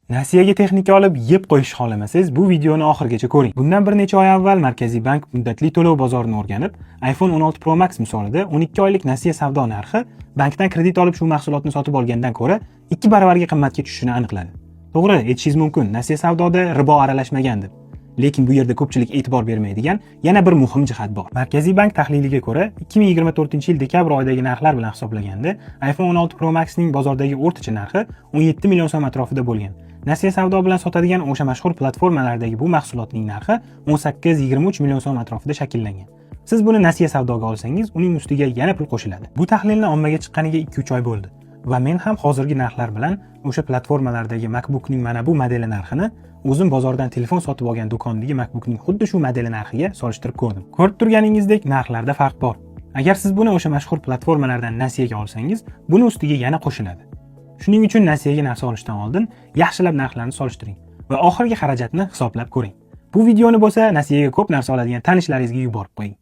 Nasiyaga texnika olib yeb qo'yish xohlamasangiz, bu videoni oxirigacha ko'ring. Bundan bir necha oy avval Markaziy bank muddatli to'lov bozorini o'rganib, iPhone 16 Pro Max misolida 12 oylik nasiya savdo narxi bankdan kredit olib shu mahsulotni sotib olgandan ko'ra 2 baravarga qimmatga tushishini aniqladi. To'g'ri, aytishingiz mumkin, nasiya savdoda ribo aralashmagan deb. Lekin bu yerda ko'pchilik e'tibor bermaydigan yana bir muhim jihat bor. Markaziy bank tahliliga ko'ra, 2024-yil dekabr oyidagi narxlar bilan hisoblaganda, iPhone 16 Pro Max ning bozordagi o'rtacha narxi 17 million so'm atrofida bo'lgan. Nasiya savdo bilan sotadigan o'sha mashhur platformalardagi bu mahsulotning narxi 18-23 million so'm atrofida shakllangan. Siz buni nasiya savdoga olsangiz, uning ustiga yana pul qo'shiladi. Bu tahlilni ommaga chiqqaniga 2-3 oy bo'ldi. Va men ham hozirgi narxlar bilan o'sha platformalardagi MacBookning mana bu modeli narxini o'zim bozordan telefon sotib olgan do'kondagi MacBookning xuddi shu modeli narxiga solishtirib ko'rdim. Ko'rib turganingizdek, narxlarda farq bor. Agar siz buni o'sha mashhur platformalardan nasiyaga olsangiz, buni ustiga yana qo'shiladi. Shuning uchun nasiyaga narsa olishdan oldin yaxshilab narxlarni solishtiring va oxirgi xarajatni hisoblab ko'ring. Bu videoni bo'lsa nasiyaga ko'p narsa oladigan tanishlaringizga yuborib qo'ying.